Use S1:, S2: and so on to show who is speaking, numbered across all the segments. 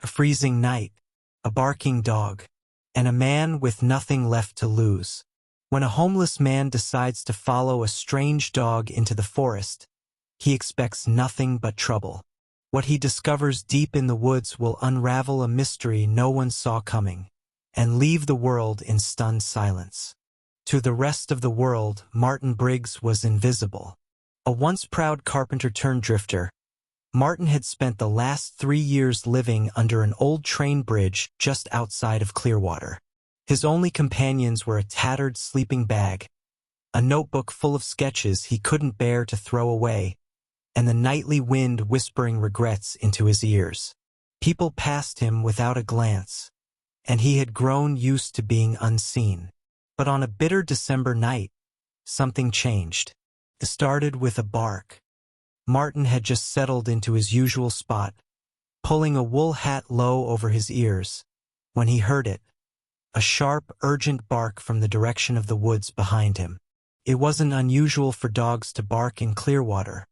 S1: freezing night, a barking dog, and a man with nothing left to lose. When a homeless man decides to follow a strange dog into the forest, he expects nothing but trouble. What he discovers deep in the woods will unravel a mystery no one saw coming, and leave the world in stunned silence. To the rest of the world, Martin Briggs was invisible. A once proud carpenter-turned-drifter, Martin had spent the last 3 years living under an old train bridge just outside of Clearwater. His only companions were a tattered sleeping bag, a notebook full of sketches he couldn't bear to throw away, and the nightly wind whispering regrets into his ears. People passed him without a glance, and he had grown used to being unseen. But on a bitter December night, something changed. It started with a bark. Martin had just settled into his usual spot, pulling a wool hat low over his ears, when he heard it, a sharp, urgent bark from the direction of the woods behind him. It wasn't unusual for dogs to bark in Clearwater,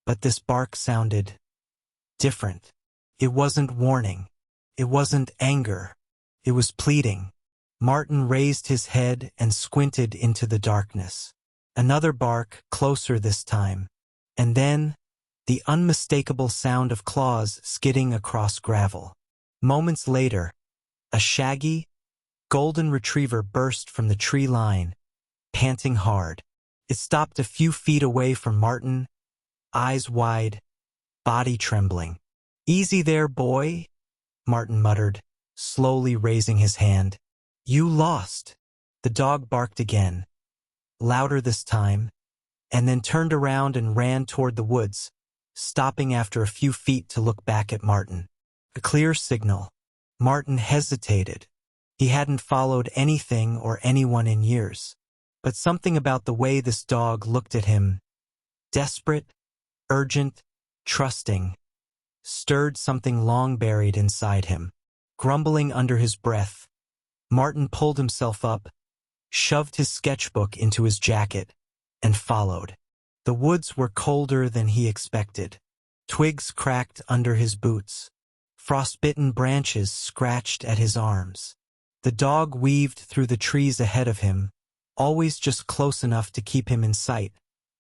S1: but this bark sounded different. It wasn't warning. It wasn't anger. It was pleading. Martin raised his head and squinted into the darkness. Another bark, closer this time, and then the unmistakable sound of claws skidding across gravel. Moments later, a shaggy, golden retriever burst from the tree line, panting hard. It stopped a few feet away from Martin, eyes wide, body trembling. "Easy there, boy," Martin muttered, slowly raising his hand. "You lost." The dog barked again, louder this time, and then turned around and ran toward the woods, stopping after a few feet to look back at Martin. A clear signal. Martin hesitated. He hadn't followed anything or anyone in years, but something about the way this dog looked at him, desperate, urgent, trusting, stirred something long buried inside him. Grumbling under his breath, Martin pulled himself up, shoved his sketchbook into his jacket, and followed. The woods were colder than he expected. Twigs cracked under his boots. Frostbitten branches scratched at his arms. The dog weaved through the trees ahead of him, always just close enough to keep him in sight,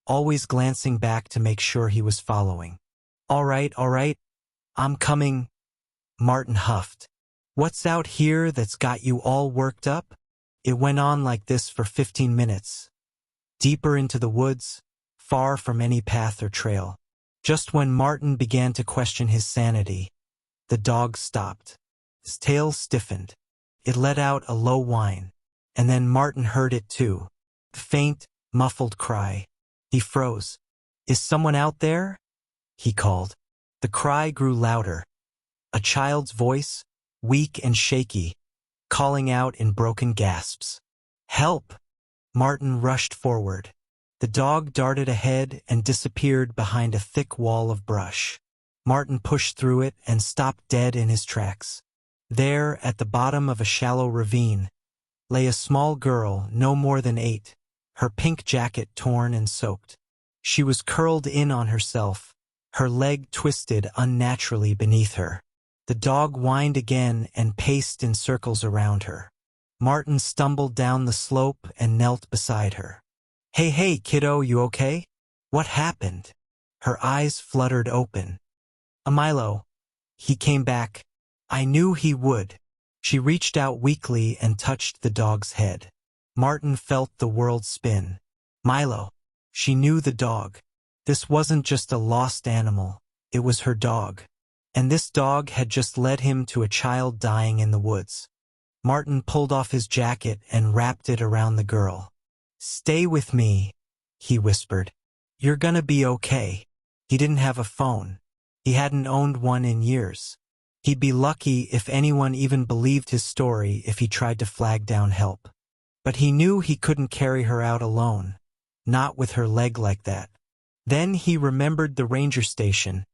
S1: always glancing back to make sure he was following. All right, I'm coming," Martin huffed. "What's out here that's got you all worked up?" It went on like this for 15 minutes. Deeper into the woods, far from any path or trail. Just when Martin began to question his sanity, the dog stopped. His tail stiffened. It let out a low whine, and then Martin heard it too. A faint, muffled cry. He froze. "Is someone out there?" he called. The cry grew louder. A child's voice, weak and shaky, calling out in broken gasps. "Help!" Martin rushed forward. The dog darted ahead and disappeared behind a thick wall of brush. Martin pushed through it and stopped dead in his tracks. There, at the bottom of a shallow ravine, lay a small girl no more than 8, her pink jacket torn and soaked. She was curled in on herself, her leg twisted unnaturally beneath her. The dog whined again and paced in circles around her. Martin stumbled down the slope and knelt beside her. Hey, kiddo, you okay? What happened?" Her eyes fluttered open. "Milo." He came back. "I knew he would." She reached out weakly and touched the dog's head. Martin felt the world spin. Milo. She knew the dog. This wasn't just a lost animal. It was her dog. And this dog had just led him to a child dying in the woods. Martin pulled off his jacket and wrapped it around the girl. "Stay with me," he whispered. "You're gonna be okay." He didn't have a phone. He hadn't owned one in years. He'd be lucky if anyone even believed his story if he tried to flag down help. But he knew he couldn't carry her out alone, not with her leg like that. Then he remembered the ranger station,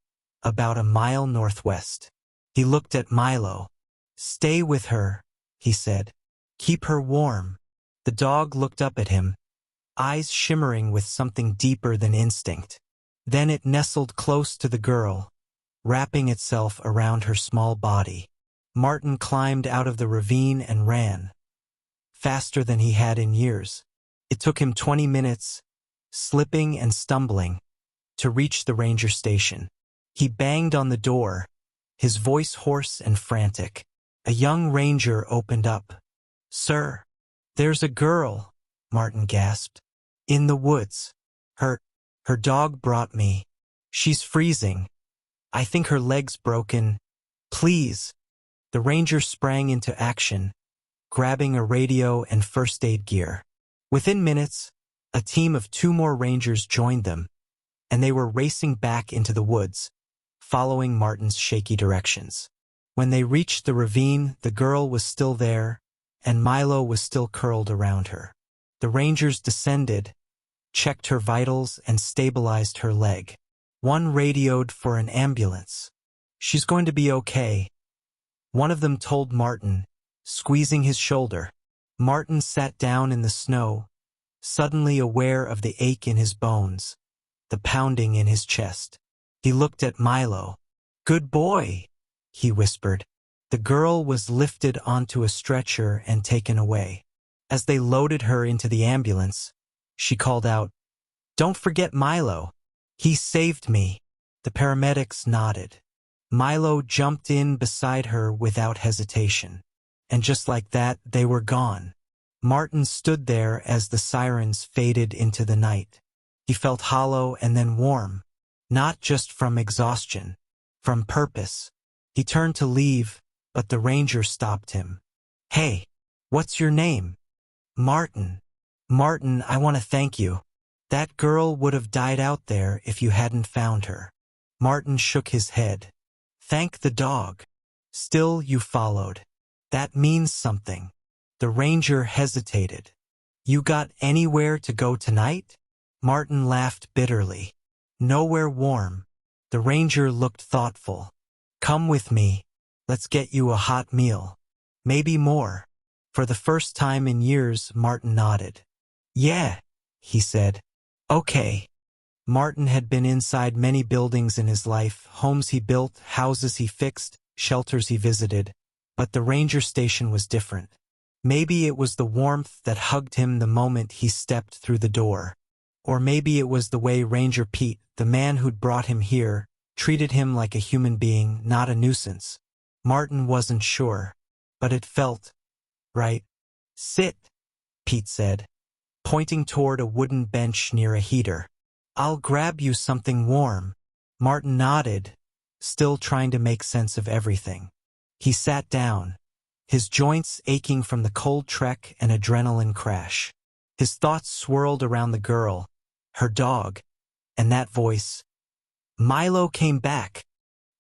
S1: about a mile northwest. He looked at Milo. "Stay with her," he said. "Keep her warm." The dog looked up at him, eyes shimmering with something deeper than instinct. Then it nestled close to the girl, wrapping itself around her small body. Martin climbed out of the ravine and ran, faster than he had in years. It took him 20 minutes, slipping and stumbling, to reach the ranger station. He banged on the door, his voice hoarse and frantic. A young ranger opened up. "Sir, there's a girl," Martin gasped. "In the woods. Her dog brought me. She's freezing. I think her leg's broken. Please." The ranger sprang into action, grabbing a radio and first aid gear. Within minutes, a team of 2 more rangers joined them, and they were racing back into the woods, following Martin's shaky directions. When they reached the ravine, the girl was still there, and Milo was still curled around her. The rangers descended, checked her vitals, and stabilized her leg. One radioed for an ambulance. "She's going to be okay," one of them told Martin, squeezing his shoulder. Martin sat down in the snow, suddenly aware of the ache in his bones, the pounding in his chest. He looked at Milo. "Good boy," he whispered. The girl was lifted onto a stretcher and taken away. As they loaded her into the ambulance, she called out, "Don't forget Milo. He saved me." The paramedics nodded. Milo jumped in beside her without hesitation. And just like that, they were gone. Martin stood there as the sirens faded into the night. He felt hollow and then warm, not just from exhaustion, from purpose. He turned to leave, but the ranger stopped him. "Hey, what's your name?" "Martin." "Martin, I want to thank you. That girl would have died out there if you hadn't found her." Martin shook his head. "Thank the dog. Still, you followed. That means something." The ranger hesitated. "You got anywhere to go tonight?" Martin laughed bitterly. "Nowhere warm." The ranger looked thoughtful. "Come with me. Let's get you a hot meal. Maybe more." For the first time in years, Martin nodded. "Yeah," he said. "Okay." Martin had been inside many buildings in his life, homes he built, houses he fixed, shelters he visited. But the ranger station was different. Maybe it was the warmth that hugged him the moment he stepped through the door. Or maybe it was the way Ranger Pete, the man who'd brought him here, treated him like a human being, not a nuisance. Martin wasn't sure, but it felt right. "Sit," Pete said, pointing toward a wooden bench near a heater. "I'll grab you something warm." Martin nodded, still trying to make sense of everything. He sat down, his joints aching from the cold trek and adrenaline crash. His thoughts swirled around the girl, her dog, and that voice. Milo came back.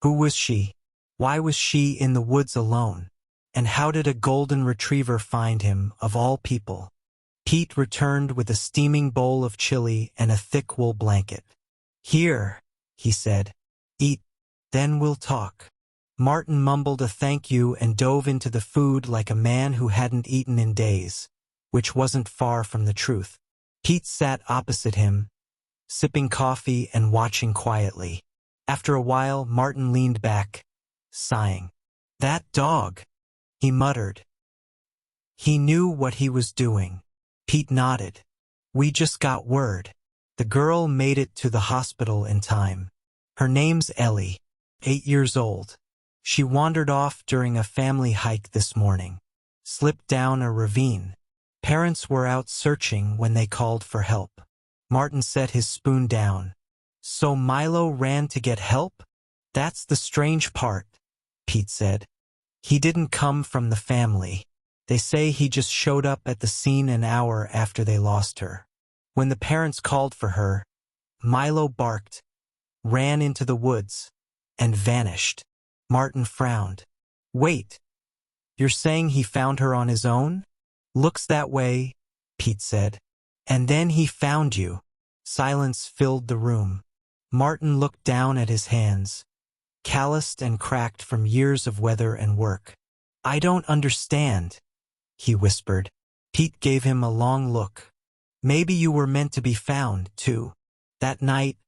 S1: Who was she? Why was she in the woods alone? And how did a golden retriever find him, of all people? Pete returned with a steaming bowl of chili and a thick wool blanket. "Here," he said. "Eat, then we'll talk." Martin mumbled a thank you and dove into the food like a man who hadn't eaten in days, which wasn't far from the truth. Pete sat opposite him, sipping coffee and watching quietly. After a while, Martin leaned back, sighing. "That dog," he muttered. He knew what he was doing. Pete nodded. "We just got word. The girl made it to the hospital in time. Her name's Ellie, 8 years old. She wandered off during a family hike this morning, slipped down a ravine. Parents were out searching when they called for help." Martin set his spoon down. "So Milo ran to get help? That's the strange part," Pete said. "He didn't come from the family. They say he just showed up at the scene an hour after they lost her. When the parents called for her, Milo barked, ran into the woods, and vanished." Martin frowned. "Wait, you're saying he found her on his own?" "Looks that way," Pete said. "And then he found you." Silence filled the room. Martin looked down at his hands, calloused and cracked from years of weather and work. "I don't understand," he whispered. Pete gave him a long look. "Maybe you were meant to be found, too." That night,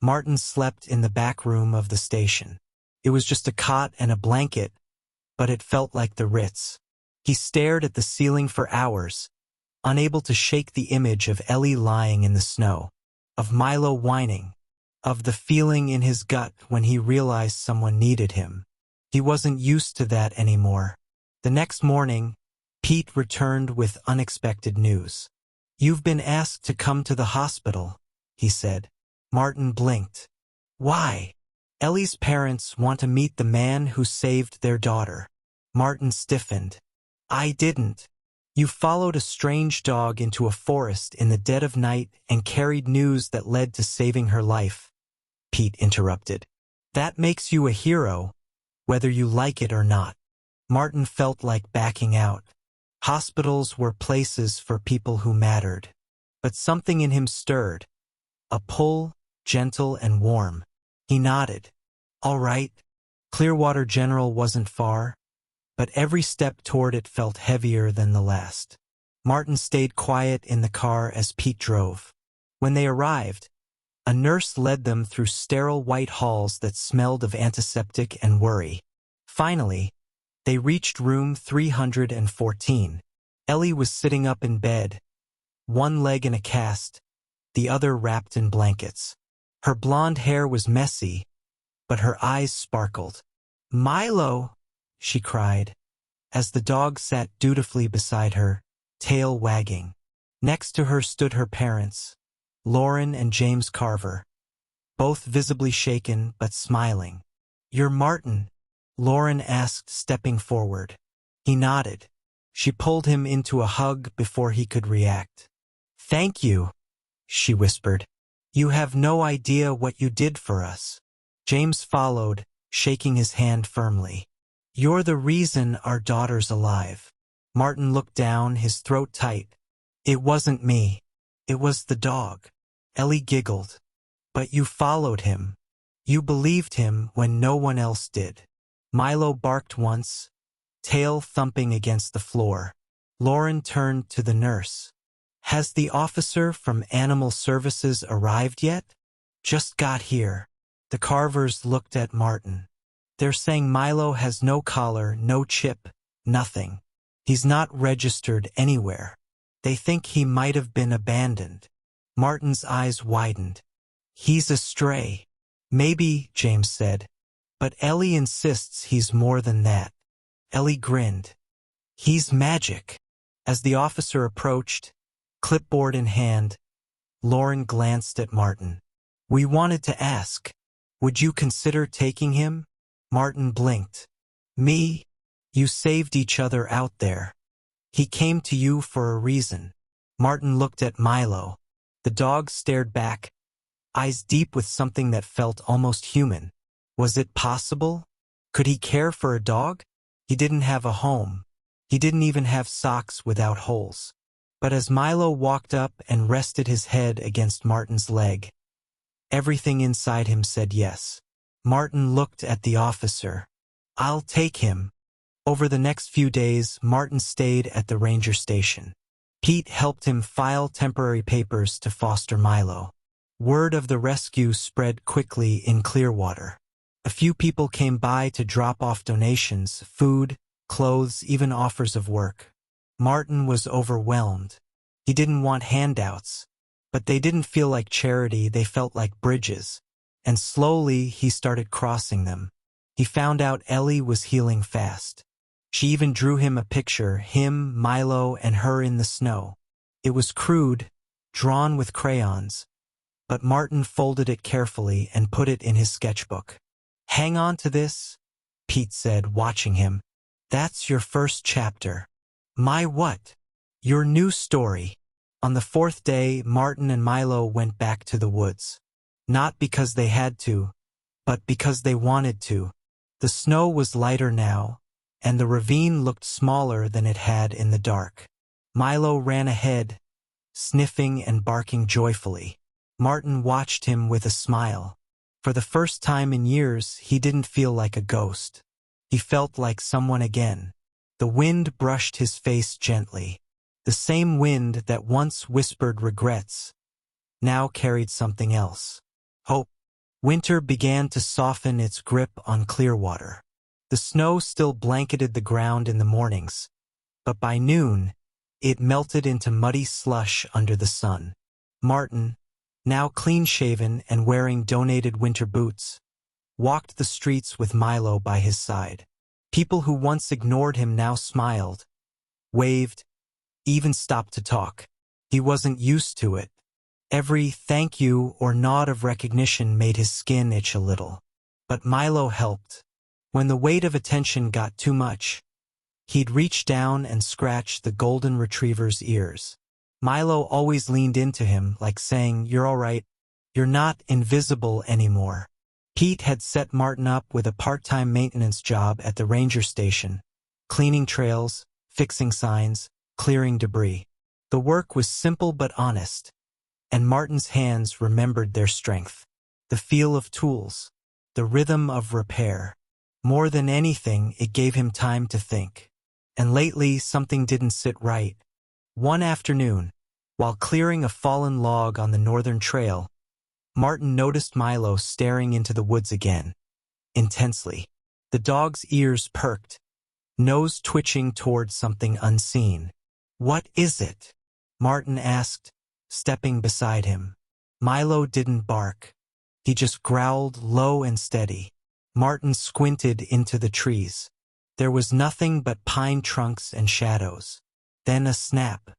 S1: Martin slept in the back room of the station. It was just a cot and a blanket, but it felt like the Ritz. He stared at the ceiling for hours, unable to shake the image of Ellie lying in the snow, of Milo whining, of the feeling in his gut when he realized someone needed him. He wasn't used to that anymore. The next morning, Pete returned with unexpected news. "You've been asked to come to the hospital," he said. Martin blinked. "Why?" "Ellie's parents want to meet the man who saved their daughter." Martin stiffened. "I didn't." "You followed a strange dog into a forest in the dead of night and carried news that led to saving her life," Pete interrupted. "That makes you a hero, whether you like it or not." Martin felt like backing out. Hospitals were places for people who mattered. But something in him stirred. A pull, gentle and warm. He nodded. "All right." Clearwater General wasn't far, but every step toward it felt heavier than the last. Martin stayed quiet in the car as Pete drove. When they arrived, a nurse led them through sterile white halls that smelled of antiseptic and worry. Finally, they reached room 314. Ellie was sitting up in bed, one leg in a cast, the other wrapped in blankets. Her blonde hair was messy, but her eyes sparkled. "Milo!" she cried, as the dog sat dutifully beside her, tail wagging. Next to her stood her parents, Lauren and James Carver, both visibly shaken but smiling. "You're Martin?" Lauren asked, stepping forward. He nodded. She pulled him into a hug before he could react. "Thank you," she whispered. "You have no idea what you did for us." James followed, shaking his hand firmly. "You're the reason our daughter's alive." Martin looked down, his throat tight. "It wasn't me. It was the dog." Ellie giggled. "But you followed him. You believed him when no one else did." Milo barked once, tail thumping against the floor. Lauren turned to the nurse. "Has the officer from Animal Services arrived yet?" "Just got here." The Carvers looked at Martin. "They're saying Milo has no collar, no chip, nothing. He's not registered anywhere. They think he might have been abandoned." Martin's eyes widened. "He's a stray." "Maybe," James said. "But Ellie insists he's more than that." Ellie grinned. "He's magic." As the officer approached, clipboard in hand, Lauren glanced at Martin. "We wanted to ask, would you consider taking him?" Martin blinked. "Me? You saved each other out there. He came to you for a reason." Martin looked at Milo. The dog stared back, eyes deep with something that felt almost human. Was it possible? Could he care for a dog? He didn't have a home. He didn't even have socks without holes. But as Milo walked up and rested his head against Martin's leg, everything inside him said yes. Martin looked at the officer. "I'll take him." Over the next few days, Martin stayed at the ranger station. Pete helped him file temporary papers to foster Milo. Word of the rescue spread quickly in Clearwater. A few people came by to drop off donations, food, clothes, even offers of work. Martin was overwhelmed. He didn't want handouts, but they didn't feel like charity, they felt like bridges. And slowly he started crossing them. He found out Ellie was healing fast. She even drew him a picture, him, Milo, and her in the snow. It was crude, drawn with crayons, but Martin folded it carefully and put it in his sketchbook. "Hang on to this," Pete said, watching him. "That's your first chapter." "My what?" "Your new story." On the fourth day, Martin and Milo went back to the woods. Not because they had to, but because they wanted to. The snow was lighter now, and the ravine looked smaller than it had in the dark. Milo ran ahead, sniffing and barking joyfully. Martin watched him with a smile. For the first time in years, he didn't feel like a ghost. He felt like someone again. The wind brushed his face gently. The same wind that once whispered regrets, now carried something else. Hope. Winter began to soften its grip on Clearwater. The snow still blanketed the ground in the mornings, but by noon, it melted into muddy slush under the sun. Martin, now clean-shaven and wearing donated winter boots, walked the streets with Milo by his side. People who once ignored him now smiled, waved, even stopped to talk. He wasn't used to it. Every thank you or nod of recognition made his skin itch a little. But Milo helped. When the weight of attention got too much, he'd reach down and scratch the golden retriever's ears. Milo always leaned into him, like saying, "You're all right. You're not invisible anymore." Pete had set Martin up with a part-time maintenance job at the ranger station, cleaning trails, fixing signs, clearing debris. The work was simple but honest, and Martin's hands remembered their strength. The feel of tools, the rhythm of repair. More than anything, it gave him time to think. And lately, something didn't sit right. One afternoon, while clearing a fallen log on the northern trail, Martin noticed Milo staring into the woods again, intensely. The dog's ears perked, nose twitching toward something unseen. "What is it?" Martin asked, stepping beside him. Milo didn't bark. He just growled low and steady. Martin squinted into the trees. There was nothing but pine trunks and shadows. Then a snap,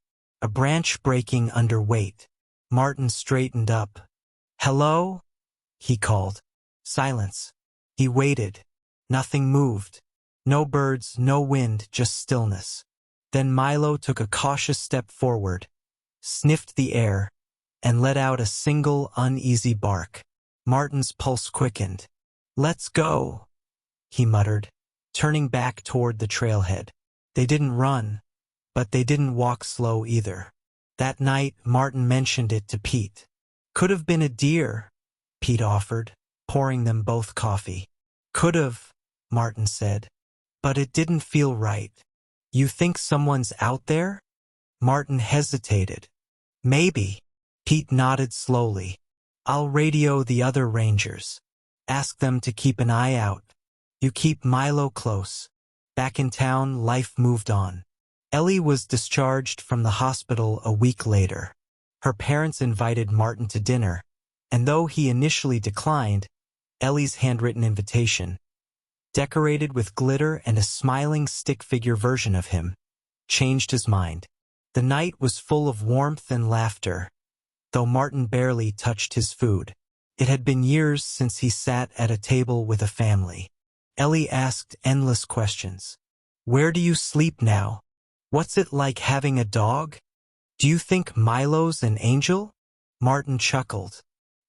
S1: a branch breaking under weight. Martin straightened up. "Hello?" he called. Silence. He waited. Nothing moved. No birds, no wind, just stillness. Then Milo took a cautious step forward, sniffed the air, and let out a single uneasy bark. Martin's pulse quickened. "Let's go," he muttered, turning back toward the trailhead. They didn't run, but they didn't walk slow either. That night, Martin mentioned it to Pete. "Could have been a deer," Pete offered, pouring them both coffee. "Could have," Martin said, "but it didn't feel right." "You think someone's out there?" Martin hesitated. "Maybe." Pete nodded slowly. "I'll radio the other rangers. Ask them to keep an eye out. You keep Milo close." Back in town, life moved on. Ellie was discharged from the hospital a week later. Her parents invited Martin to dinner, and though he initially declined, Ellie's handwritten invitation, decorated with glitter and a smiling stick figure version of him, changed his mind. The night was full of warmth and laughter, though Martin barely touched his food. It had been years since he sat at a table with a family. Ellie asked endless questions. "Where do you sleep now? What's it like having a dog? Do you think Milo's an angel?" Martin chuckled.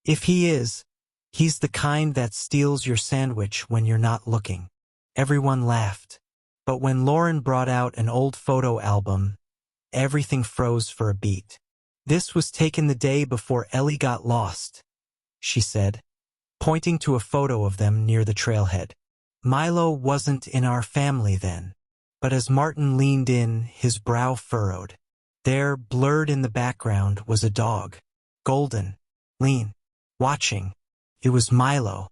S1: "If he is, he's the kind that steals your sandwich when you're not looking." Everyone laughed. But when Lauren brought out an old photo album, everything froze for a beat. "This was taken the day before Ellie got lost," she said, pointing to a photo of them near the trailhead. "Milo wasn't in our family then." But as Martin leaned in, his brow furrowed. There, blurred in the background, was a dog. Golden, lean, watching. It was Milo.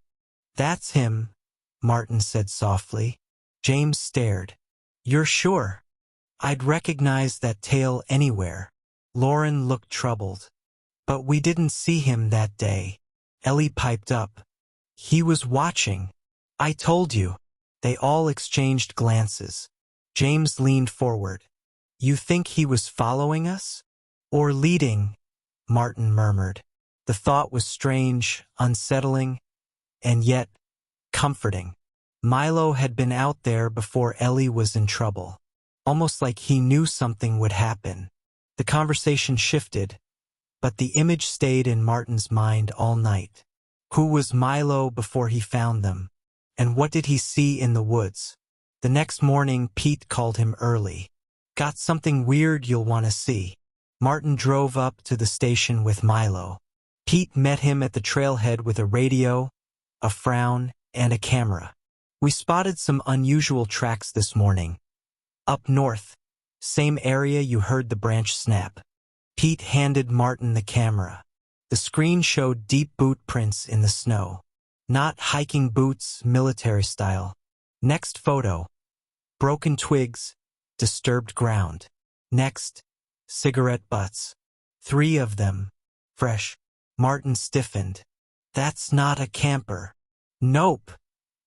S1: "That's him," Martin said softly. James stared. "You're sure?" "I'd recognize that tail anywhere." Lauren looked troubled. "But we didn't see him that day." Ellie piped up. "He was watching. I told you." They all exchanged glances. James leaned forward. "You think he was following us? Or leading?" Martin murmured. The thought was strange, unsettling, and yet comforting. Milo had been out there before Ellie was in trouble, almost like he knew something would happen. The conversation shifted, but the image stayed in Martin's mind all night. Who was Milo before he found them? And what did he see in the woods? The next morning, Pete called him early. "Got something weird you'll want to see." Martin drove up to the station with Milo. Pete met him at the trailhead with a radio, a frown, and a camera. "We spotted some unusual tracks this morning. Up north, same area you heard the branch snap." Pete handed Martin the camera. The screen showed deep boot prints in the snow. Not hiking boots, military style, Next photo. Broken twigs, disturbed ground. Next, cigarette butts. 3 of them. Fresh. Martin stiffened. That's not a camper. Nope,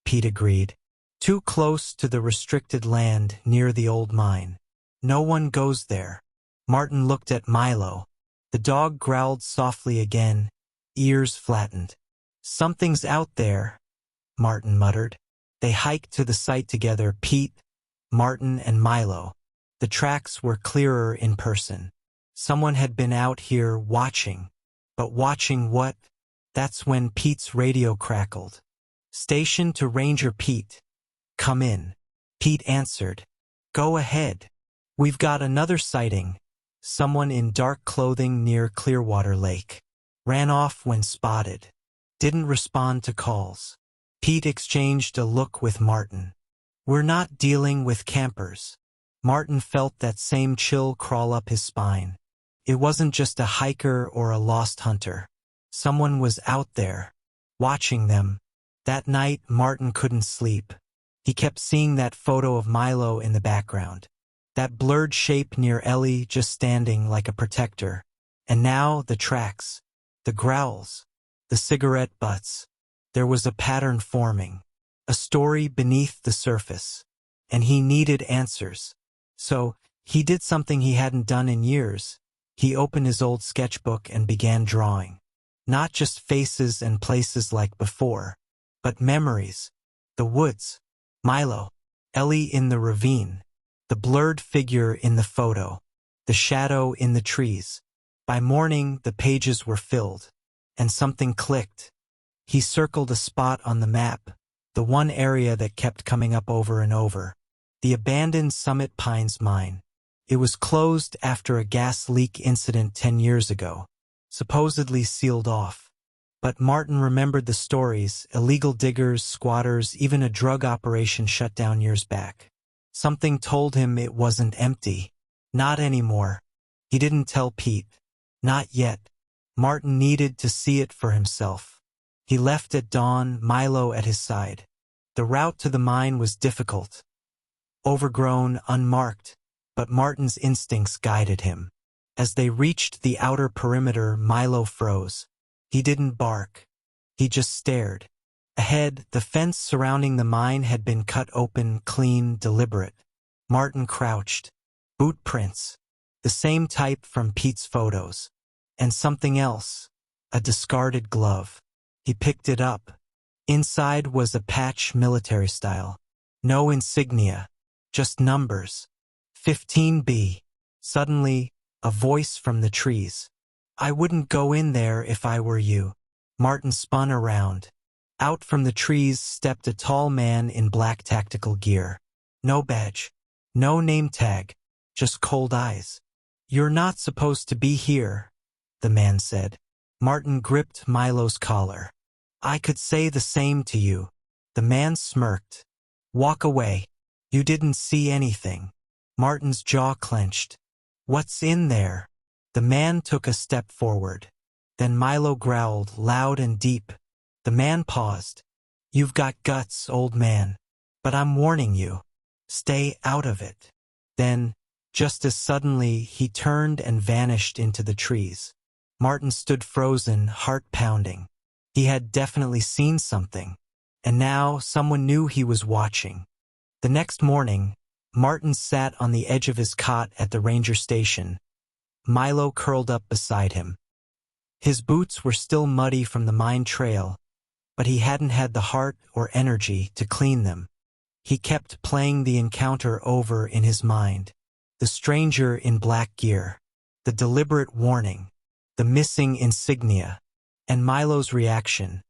S1: Pete agreed. Too close to the restricted land near the old mine. No one goes there. Martin looked at Milo. The dog growled softly again, ears flattened. Something's out there, Martin muttered. They hiked to the site together, Pete, Martin, and Milo. The tracks were clearer in person. Someone had been out here watching. But watching what? That's when Pete's radio crackled. Station to Ranger Pete. Come in. Pete answered. Go ahead. We've got another sighting. Someone in dark clothing near Clearwater Lake. Ran off when spotted. Didn't respond to calls. Pete exchanged a look with Martin. We're not dealing with campers. Martin felt that same chill crawl up his spine. It wasn't just a hiker or a lost hunter. Someone was out there, watching them. That night, Martin couldn't sleep. He kept seeing that photo of Milo in the background. That blurred shape near Ellie just standing like a protector. And now the tracks, the growls, the cigarette butts. There was a pattern forming, a story beneath the surface. And he needed answers. So, he did something he hadn't done in years. He opened his old sketchbook and began drawing. Not just faces and places like before, but memories. The woods, Milo, Ellie in the ravine, the blurred figure in the photo, the shadow in the trees. By morning, the pages were filled, and something clicked. He circled a spot on the map, the one area that kept coming up over and over. The abandoned Summit Pines mine. It was closed after a gas leak incident 10 years ago, supposedly sealed off. But Martin remembered the stories, illegal diggers, squatters, even a drug operation shut down years back. Something told him it wasn't empty. Not anymore. He didn't tell Pete. Not yet. Martin needed to see it for himself. He left at dawn, Milo at his side. The route to the mine was difficult. Overgrown, unmarked, but Martin's instincts guided him. As they reached the outer perimeter, Milo froze. He didn't bark. He just stared. Ahead, the fence surrounding the mine had been cut open, clean, deliberate. Martin crouched. Boot prints. The same type from Pete's photos. And something else. A discarded glove. He picked it up. Inside was a patch military style. No insignia. Just numbers. 15B. Suddenly, a voice from the trees. I wouldn't go in there if I were you. Martin spun around. Out from the trees stepped a tall man in black tactical gear. No badge. No name tag. Just cold eyes. You're not supposed to be here, the man said. Martin gripped Milo's collar. I could say the same to you. The man smirked. Walk away. You didn't see anything. Martin's jaw clenched. What's in there? The man took a step forward. Then Milo growled, loud and deep. The man paused. You've got guts, old man. But I'm warning you. Stay out of it. Then, just as suddenly, he turned and vanished into the trees. Martin stood frozen, heart pounding. He had definitely seen something. And now someone knew he was watching. The next morning, Martin sat on the edge of his cot at the ranger station. Milo curled up beside him. His boots were still muddy from the mine trail, but he hadn't had the heart or energy to clean them. He kept playing the encounter over in his mind. The stranger in black gear, the deliberate warning, the missing insignia, and Milo's reaction.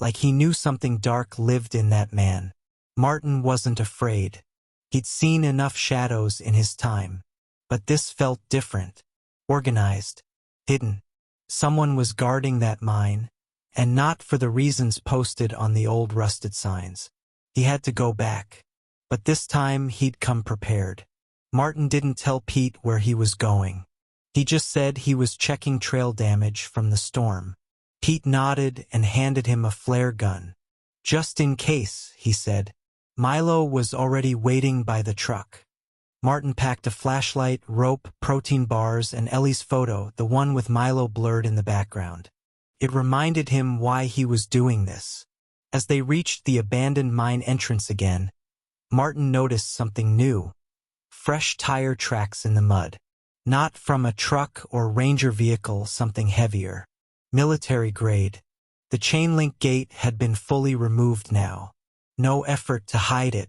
S1: Like he knew something dark lived in that man. Martin wasn't afraid. He'd seen enough shadows in his time. But this felt different. Organized. Hidden. Someone was guarding that mine, and not for the reasons posted on the old rusted signs. He had to go back. But this time he'd come prepared. Martin didn't tell Pete where he was going. He just said he was checking trail damage from the storm. Pete nodded and handed him a flare gun. Just in case, he said. Milo was already waiting by the truck. Martin packed a flashlight, rope, protein bars, and Ellie's photo, the one with Milo blurred in the background. It reminded him why he was doing this. As they reached the abandoned mine entrance again, Martin noticed something new. Fresh tire tracks in the mud. Not from a truck or ranger vehicle, something heavier. Military grade. The chain link gate had been fully removed now. No effort to hide it.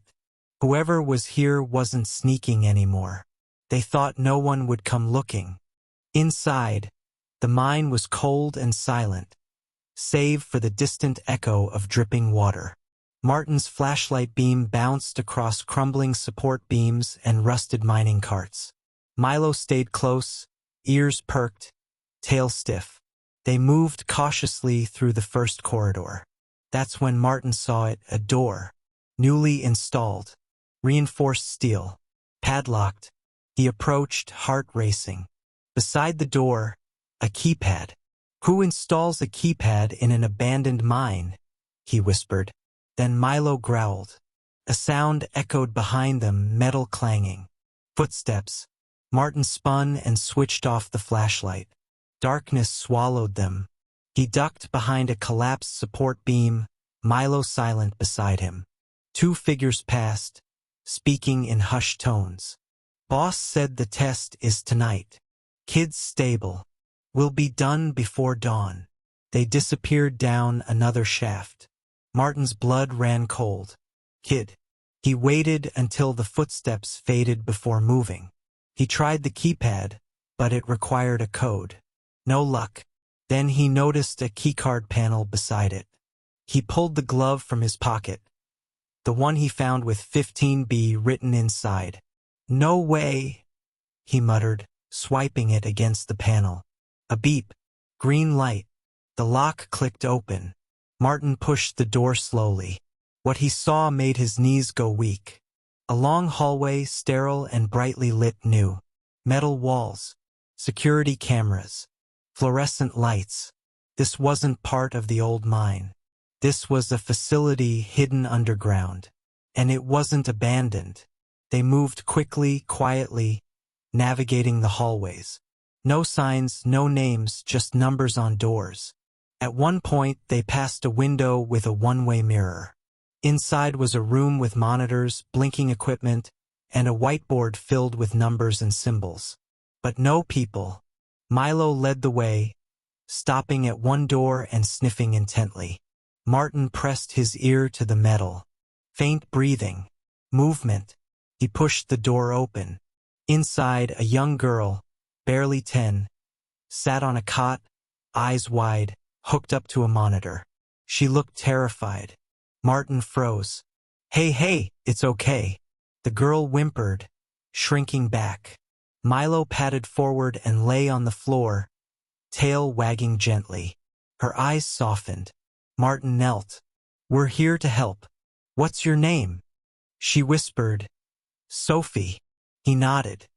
S1: Whoever was here wasn't sneaking anymore. They thought no one would come looking. Inside, the mine was cold and silent, save for the distant echo of dripping water. Martin's flashlight beam bounced across crumbling support beams and rusted mining carts. Milo stayed close, ears perked, tail stiff. They moved cautiously through the first corridor. That's when Martin saw it, a door, newly installed, reinforced steel, padlocked. He approached, heart racing. Beside the door, a keypad. Who installs a keypad in an abandoned mine? He whispered. Then Milo growled. A sound echoed behind them, metal clanging. Footsteps. Martin spun and switched off the flashlight. Darkness swallowed them. He ducked behind a collapsed support beam, Milo silent beside him. Two figures passed, speaking in hushed tones. Boss said the test is tonight. Kids stable. Will be done before dawn. They disappeared down another shaft. Martin's blood ran cold. Kid. He waited until the footsteps faded before moving. He tried the keypad, but it required a code. No luck. Then he noticed a keycard panel beside it. He pulled the glove from his pocket, the one he found with 15B written inside. No way, he muttered, swiping it against the panel. A beep. Green light. The lock clicked open. Martin pushed the door slowly. What he saw made his knees go weak. A long hallway, sterile and brightly lit new. Metal walls. Security cameras. Fluorescent lights. This wasn't part of the old mine. This was a facility hidden underground. And it wasn't abandoned. They moved quickly, quietly, navigating the hallways. No signs, no names, just numbers on doors. At one point, they passed a window with a one-way mirror. Inside was a room with monitors, blinking equipment, and a whiteboard filled with numbers and symbols. But no people. Milo led the way, stopping at one door and sniffing intently. Martin pressed his ear to the metal. Faint breathing. Movement. He pushed the door open. Inside, a young girl, barely 10, sat on a cot, eyes wide, hooked up to a monitor. She looked terrified. Martin froze. Hey, it's okay. The girl whimpered, shrinking back. Milo padded forward and lay on the floor, tail wagging gently. Her eyes softened. Martin knelt. We're here to help. What's your name? She whispered. Sophie. He nodded.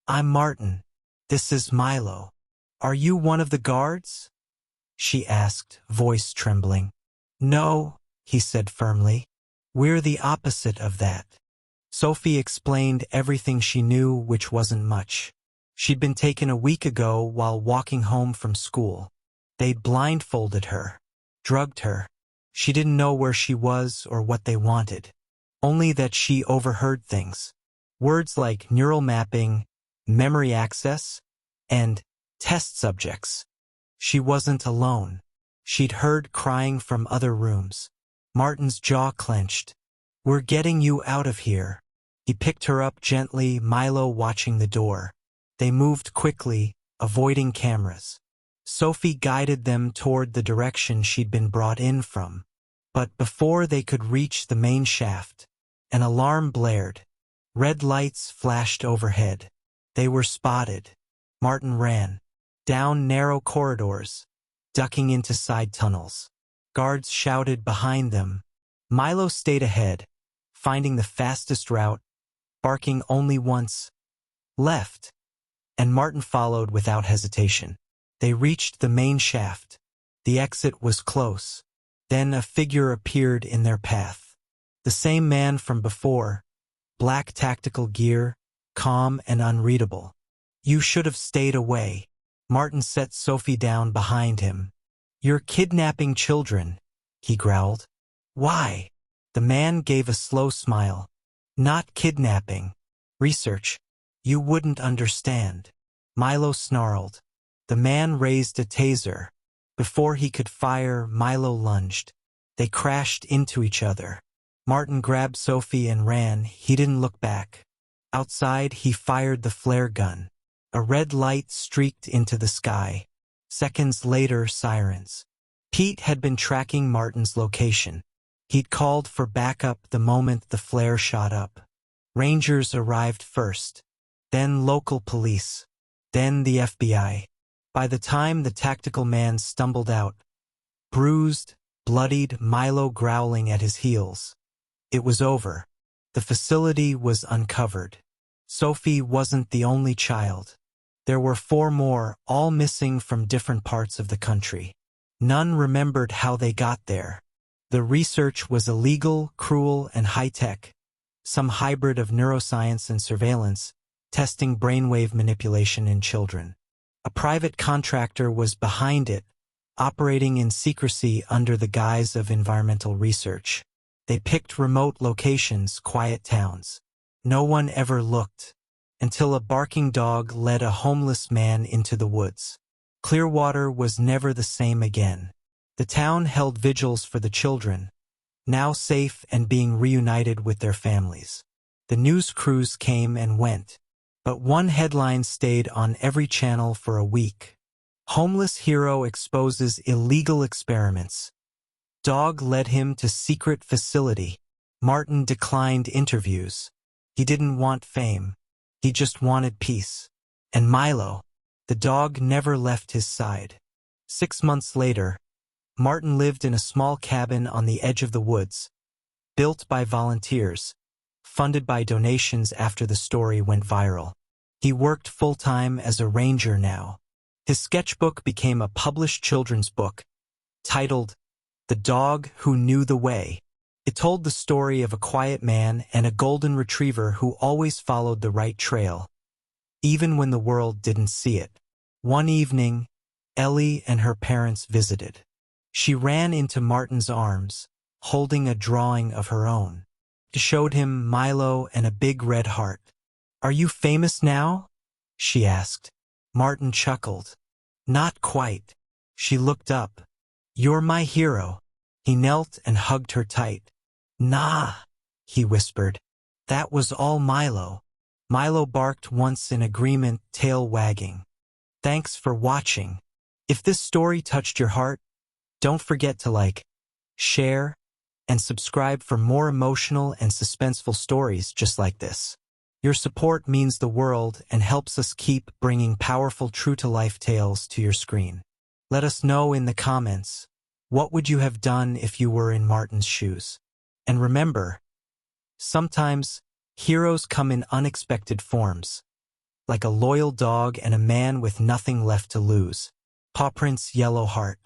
S1: I'm Martin. This is Milo. Are you one of the guards? She asked, voice trembling. No, he said firmly. We're the opposite of that. Sophie explained everything she knew, which wasn't much. She'd been taken a week ago while walking home from school. They'd blindfolded her, drugged her. She didn't know where she was or what they wanted, only that she overheard things. Words like neural mapping, memory access, and test subjects. She wasn't alone. She'd heard crying from other rooms. Martin's jaw clenched. We're getting you out of here. He picked her up gently, Milo watching the door. They moved quickly, avoiding cameras. Sophie guided them toward the direction she'd been brought in from. But before they could reach the main shaft, an alarm blared. Red lights flashed overhead. They were spotted. Martin ran. Down narrow corridors, ducking into side tunnels. Guards shouted behind them. Milo stayed ahead, finding the fastest route, barking only once. Left. And Martin followed without hesitation. They reached the main shaft. The exit was close. Then a figure appeared in their path. The The same man from before, black tactical gear, calm and unreadable. You should have stayed away. Martin set Sophie down behind him. You're kidnapping children, he growled. Why? The man gave a slow smile. Not kidnapping. Research. You wouldn't understand. Milo snarled. The man raised a taser. Before he could fire, Milo lunged. They crashed into each other. Martin grabbed Sophie and ran. He didn't look back. Outside, he fired the flare gun. A red light streaked into the sky. Seconds later, sirens. Pete had been tracking Martin's location. He'd called for backup the moment the flare shot up. Rangers arrived first, then local police, then the FBI. By the time the tactical man stumbled out, bruised, bloodied, Milo growling at his heels, it was over. The facility was uncovered. Sophie wasn't the only child. There were 4 more, all missing from different parts of the country. None remembered how they got there. The research was illegal, cruel, and high-tech, some hybrid of neuroscience and surveillance, testing brainwave manipulation in children. A private contractor was behind it, operating in secrecy under the guise of environmental research. They picked remote locations, quiet towns. No one ever looked, until a barking dog led a homeless man into the woods. Clearwater was never the same again. The town held vigils for the children, now safe and being reunited with their families. The news crews came and went, but one headline stayed on every channel for a week. Homeless hero exposes illegal experiments. Dog led him to secret facility. Martin declined interviews. He didn't want fame. He just wanted peace. And Milo, the dog, never left his side. 6 months later, Martin lived in a small cabin on the edge of the woods, built by volunteers, funded by donations after the story went viral. He worked full-time as a ranger now. His sketchbook became a published children's book, titled The Dog Who Knew the Way. It told the story of a quiet man and a golden retriever who always followed the right trail, even when the world didn't see it. One evening, Ellie and her parents visited. She ran into Martin's arms, holding a drawing of her own. She showed him Milo and a big red heart. "Are you famous now?" she asked. Martin chuckled. "Not quite." She looked up. "You're my hero." He knelt and hugged her tight. "Nah," he whispered. That was all Milo. Milo barked once in agreement, tail wagging. Thanks for watching. If this story touched your heart, don't forget to like, share, and subscribe for more emotional and suspenseful stories just like this. Your support means the world and helps us keep bringing powerful true-to-life tales to your screen. Let us know in the comments, what would you have done if you were in Martin's shoes? And remember, sometimes heroes come in unexpected forms, like a loyal dog and a man with nothing left to lose. Paw Print's Yellow Heart.